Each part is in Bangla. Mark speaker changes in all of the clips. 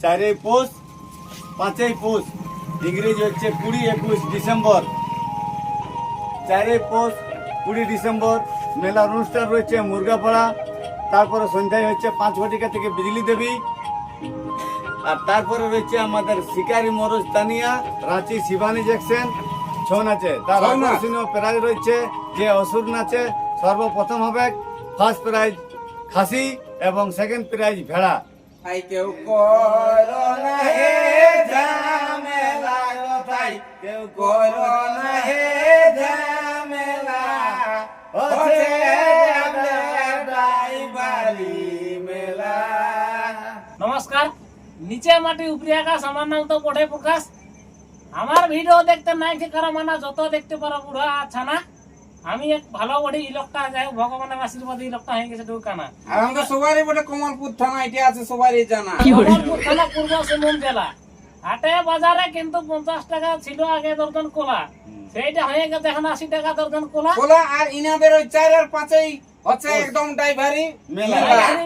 Speaker 1: 4ই পৌষ 5ই পৌষ ইংরেজি হচ্ছে 20-21 ডিসেম্বর। 4ই পৌষ 20 ডিসেম্বর মেলার অনুষ্ঠান রয়েছে মুরগাপাড়া। তারপরে সন্ধ্যায় হচ্ছে 5 ঘটিকা থেকে বিজলি দেবী। আর তারপরে রয়েছে আমাদের শিকারি মরজ তানিয়া, রাঁচি শিবানী জ্যাকসন ছৌ নাচে। তার আকর্ষণীয় প্রাইজ রয়েছে যে অসুর নাচে সর্বপ্রথম হবে ফার্স্ট প্রাইজ খাসি এবং সেকেন্ড প্রাইজ ভেড়া।
Speaker 2: তাই কেউ করো না হে ঝামেলা গো, তাই কেউ করো না হে ঝামেলা, হচ্ছে ড্রাইভারি মেলা।
Speaker 3: নমস্কার, নিচে মাটি উপরে আকাশ, আমার নাম তো পড়ে প্রকাশ। আমার ভিডিও দেখতে নাই কি কারো মানা, যত দেখতে পারো বুড়া ছানা। আমি এক ভালো বড়ি এই লোকটা, যাই হোক ভগবানের আশীর্বাদে এই লোকটা হয়ে গেছে ঢুকানা।
Speaker 2: আর আমাদের সবারই বটে কমলপুর থানা, এটা আছে সবারই জানা।
Speaker 3: কমলপুর থানা, পূর্ব সিংভূম জেলা। হাটে বাজারে কিন্তু 50 টাকা ছিল আগে দর্জন কোলা, সেইটা হয়ে গেছে এখন 80 টাকা দর্জন কোলা।
Speaker 2: কোলা আর ইনাদের ওই 4 আর 5 হচ্ছে একদম ড্রাইভারি মেলা।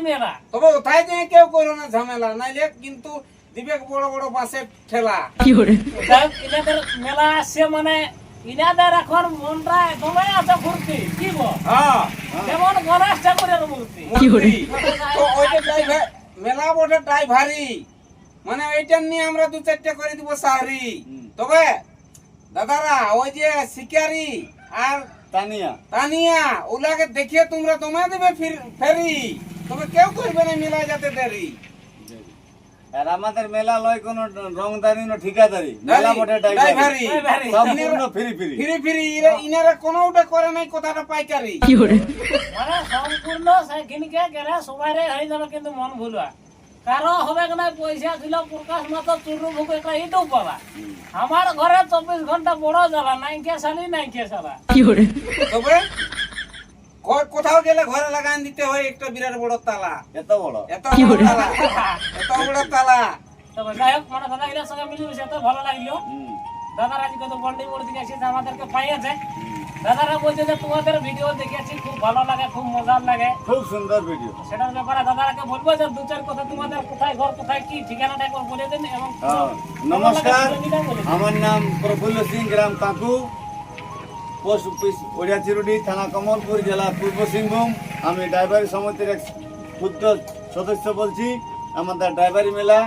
Speaker 3: মেলা
Speaker 2: তবে ওথায় যে কেউ করো না ঝামেলা, নাইলে কিন্তু দিবে বড় বড় বাসের ঠেলা।
Speaker 3: ইনাদের মেলা আসছে মানে ইনাদের এখন মনটা একদমই আছে ফুর্তি, কি বল?
Speaker 2: হ্যাঁ,
Speaker 3: যেমন গণেশ ঠাকুরের মূর্তি।
Speaker 2: তো ওইটা ড্রাইভার মেলা বটে ড্রাইভারি, মানে ওইটা নিয়ে আমরা 2-4টা করে দিব সাহারি। তবে দাদারা ওই যে শিকারি আর
Speaker 1: তানিয়া
Speaker 2: তানিয়া ওলাকে দেখিয়ে তোমরা দেবে ফেরি, তবে কেউ করবে না মেলায় যাতে দেরি।
Speaker 1: আর আমাদের মেলা লয় কোন রংদারি না ঠিকাদারি, মেলা বটে ড্রাইভারি, সম্পূর্ণ ফ্রি ফ্রি
Speaker 2: ফিরি ফিরি। ইনারা কোনোটা করে নাই, কথাটা পাইকারি।
Speaker 3: মানে সম্পূর্ণ সাইকেলকে গেলে সবাই হয়ে যাবে, কিন্তু মন ভুলবা কারো হবে না। পয়সা ছিল প্রকাশ মাত্র চুরু ভুক একটা ইউটিউব পাবা। আমার ঘরে 24 ঘন্টা বড় জ্বালা, নাই কে সালি নাই কে সালা।
Speaker 2: তবে কোথাও গেলে ঘরে লাগান দিতে হয় একটা বিরাট বড় তালা।
Speaker 1: এত বড়
Speaker 2: এত বড় তালা, এত বড় তালা।
Speaker 3: তবে যাই হোক, মানে দাদা এর সঙ্গে মিলেমিশে এত ভালো লাগলো। দাদারা আজকে তো বন্ডি মূর্তি গেছে, আমাদেরকে পাইয়েছে। দাদারা বলছে যে তোমাদের ভিডিও দেখেছি, খুব ভালো লাগে, খুব মজার লাগে,
Speaker 1: খুব সুন্দর ভিডিও।
Speaker 3: সেটার ব্যাপারে দাদারাকে বলবো যে 2-4 কথা তোমাদের কোথায় ঘর, কোথায় কি ঠিকানাটা একবার বলে দিন। এবং
Speaker 1: নমস্কার, আমার নাম প্রফুল্ল সিং, গ্রাম কাকু, পোস্ট অফিস ওড়িয়াচিরুডি, থানা কমলপুর, জেলা পূর্ব সিংভূম। আমি ড্রাইভারি সমিতির এক ক্ষুদ্র সদস্য বলছি। আমাদের ড্রাইভারি মেলা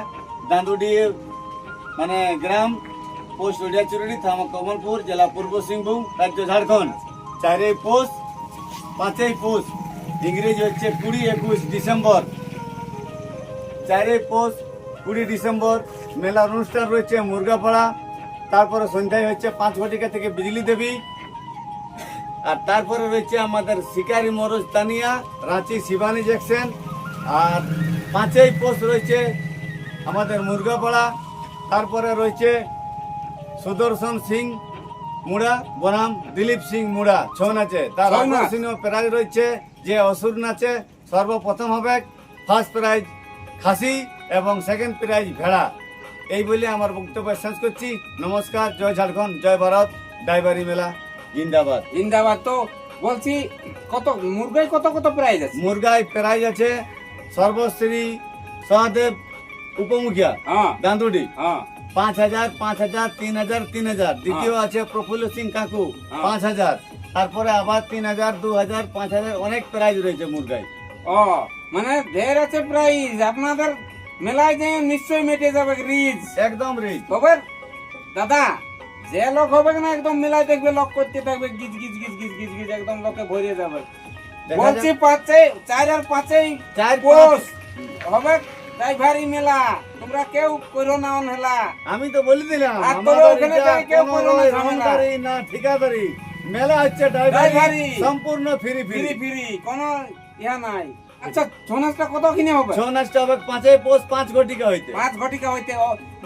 Speaker 1: দাঁদুডি মানে গ্রাম, পোস্ট ওড়িয়াচিরুডি, থানা কমলপুর, জেলা পূর্ব সিংভূম, রাজ্য ঝাড়খণ্ড। 4ই পৌষ 5ই পৌষ ইংরেজি হচ্ছে 20-21 ডিসেম্বর। 4ই পৌষ 20 ডিসেম্বর মেলার অনুষ্ঠান রয়েছে মুরগাপাড়া। তারপরে সন্ধ্যায় হচ্ছে 5 ঘটিকা থেকে বিজলি দেবী। আর তারপরে রয়েছে আমাদের শিকারি মরজ তানিয়া, রাঁচি শিবানী জ্যাকসন। আর 5ই পৌষ রয়েছে আমাদের মুরগাপাড়া। তারপরে রয়েছে সুদর্শন সিং মুড়া বনাম দিলীপ সিং মুড়া ছৌ নাচে। তার আকর্ষণীয় প্রাইজ রয়েছে যে অসুর নাচে সর্বপ্রথম হবে ফার্স্ট প্রাইজ খাসি এবং সেকেন্ড প্রাইজ ভেড়া। এই বলে আমার বক্তব্য শেষ করছি। নমস্কার, জয় ঝাড়খণ্ড, জয় ভারত। ড্রাইভারি মেলা জিন্দাবাদ।
Speaker 2: জিন্দাবাদ। তো বলছি কত মুরগায় কত কত প্রাইজ আছে?
Speaker 1: মুরগায় প্রাইজ আছে সর্বশ্রী সহদেব উপমুখিয়া দাঁদুডি 5,000, 5,000, 3,000, 3,000। দ্বিতীয় আছে প্রফুল্ল সিং কাকু 5,000। তারপরে আবার 3,000, 2,000, 5,000 অনেক প্রাইজ রয়েছে মুরগায়।
Speaker 2: ও মানে ঢের আছে প্রাইজ। আপনাদের মেলায় যে নিশ্চয়ই মেটে যাবে রিজ,
Speaker 1: একদম রিচ।
Speaker 2: তবে দাদা যে লোক হবে না একদম মেলায় দেখবে লোক করতে থাকবে, গিজ গিজ গিজ গিজ গিজ গিজ, একদম লোকে ভরে যাবে। বলছি 4 আর 5 পৌষ হবে ড্রাইভারি মেলা, তোমরা কেউ করো না অনহেলা।
Speaker 1: আমি তো বলে দিলাম
Speaker 2: ওখানে কেউ করো না ঝামেলা
Speaker 1: না ঠিকাদারি মেলা হচ্ছে ড্রাইভারি, সম্পূর্ণ ফ্রি ফ্রি
Speaker 2: ফিরি ফিরি, কোনো ইয়া নাই। আচ্ছা ছৌ নাচটা কত কিনে হবে?
Speaker 1: ছৌ নাচটা হবে 5ই পৌষ 5 ঘটিকা হইতে,
Speaker 2: 5 ঘটিকা হইতে।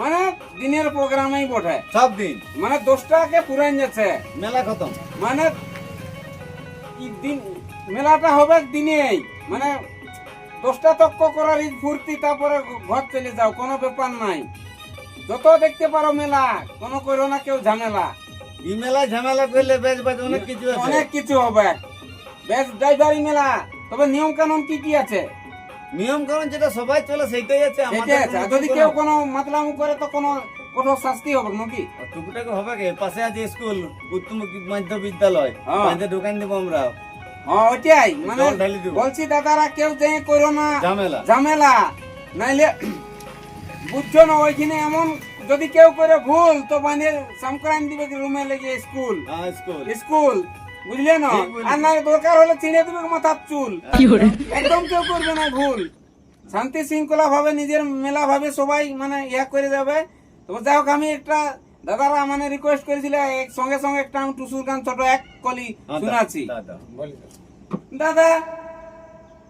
Speaker 2: মানে দিনের প্রোগ্রামেই বটে,
Speaker 1: সব দিন।
Speaker 2: মানে 10টাকে পুরান যাচ্ছে
Speaker 1: মেলা খতম।
Speaker 2: মানে দিন মেলাটা হবে দিনেই, মানে 10টা তক করার ফুর্তি, তারপরে ঘর চলে যাও, কোনো ব্যাপার নাই। যত দেখতে পারো মেলা, কোনো করো না কেউ ঝামেলা।
Speaker 1: এই মেলায় ঝামেলা করলে বেশ বেশ অনেক কিছু আছে,
Speaker 2: অনেক কিছু হবে। বেশ ড্রাইভারি মেলা। তবে নিয়ম কানুন কি কি আছে?
Speaker 1: নিয়ম কারণ যেটা সবাই চলে সেইটাই আছে আমাদের
Speaker 2: সেটাই আছে। আর
Speaker 1: কোনো
Speaker 2: যদি
Speaker 1: কিছু
Speaker 2: কেউ
Speaker 1: কোনো-
Speaker 2: কোনো মাতলামু করে তো কোনো কঠোর শাস্তি হবে নাকি?
Speaker 1: টুকুটাকে হবে কি পাশে আছে স্কুল উত্তম মাধ্য বিদ্যালয়
Speaker 2: হ্যাঁ।
Speaker 1: পাঁচে দোকান দেবো আমরা
Speaker 2: হ্যাঁ ওইটাই মানে
Speaker 1: জল ঢালি দেবো।
Speaker 2: বলছি দাদারা কেউ যে করো না
Speaker 1: ঝামেলা
Speaker 2: ঝামেলা, নাইলে বুঝছো না ওইখানে এমন যদি কেউ করে ভুল তো মানে সংক্রান্তি দিবে রুমে লেগে স্কুল
Speaker 1: হ্যাঁ স্কুল
Speaker 2: স্কুল বুঝলে না?
Speaker 1: ঠিক বলেছো।
Speaker 2: আর না দরকার হলে ছিঁড়ে দিবে মাথার চুল। একদম কেউ করবে না ভুল, শান্তি শৃঙ্খলা ভাবে নিজের মেলা ভাবে সবাই মানে ইয়া করে যাবে। তো যাই হোক আমি একটা দাদারা মানে রিকোয়েস্ট করেছিল সঙ্গে সঙ্গে একটা আমি টুসুর গান ছোট এক কলি শোনাচ্ছি। দাদা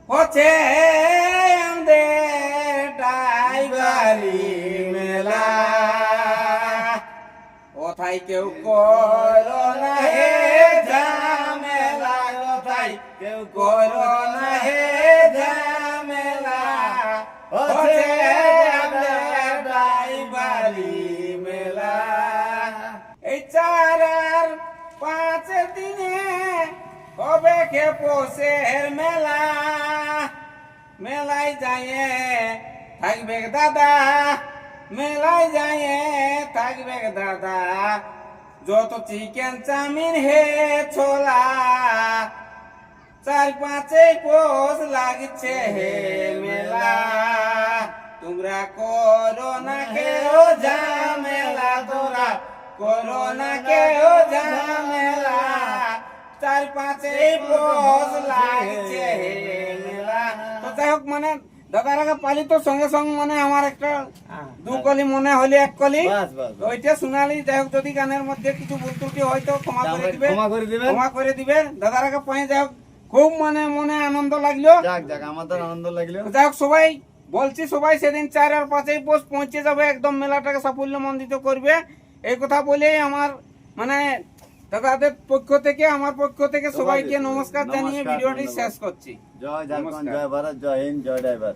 Speaker 2: হচ্ছে আমাদের টাইগারি মেলা, ওথায় কেউ করো না হে ঝামেলা, ওথায় কেউ করো না হে ঝামেলা, হচ্ছে আমাদের টাইগারি মেলা। এই 4 আর 5 দিনে হবে কে পোষের মেলা, মেলায় যায় থাকবে দাদা, মেলায় যায় থাকবে দাদা, যত চিকেন চাউমিন হে ছোলা, 4-5 পোষ লাগছে হে মেলা, তোমরা করো না কেউ ঝামেলা, তোরা করো না কেউ ঝামেলা, 4-5 পোষ লাগছে হে মেলা। তো যাই হোক মানে দাদারাকে পালি তো সঙ্গে সঙ্গে মানে আমার একটা 2 কলি মনে হলে 1 কলি
Speaker 1: বাস বাস বাস।
Speaker 2: ওইটা শোনালি। যাই হোক যদি গানের মধ্যে কিছু ভুল ত্রুটি হয়তো ক্ষমা করে দিবে,
Speaker 1: ক্ষমা করে দিবেন।
Speaker 2: ক্ষমা করে দিবে। দাদারাকে পাই যাই হোক খুব মানে মনে আনন্দ লাগলো।
Speaker 1: যাক যাক আমাদের আনন্দ লাগলো।
Speaker 2: যাই হোক সবাই বলছি সবাই সেদিন 4 আর 5 পোষ পৌঁছে যাবে, একদম মেলাটাকে সাফল্যমণ্ডিত করবে। এই কথা বলেই আমার মানে দাদাদের পক্ষ থেকে আমার পক্ষ থেকে সবাইকে নমস্কার জানিয়ে
Speaker 1: নমস্কার,
Speaker 2: ভিডিওটি
Speaker 1: ধন্যবাদ।
Speaker 2: শেষ করছি।
Speaker 1: জয় ঝাড়খণ্ড,
Speaker 2: নমস্কার।
Speaker 1: জয় ভারত, জয় হিন্দ, জয় ড্রাইভার।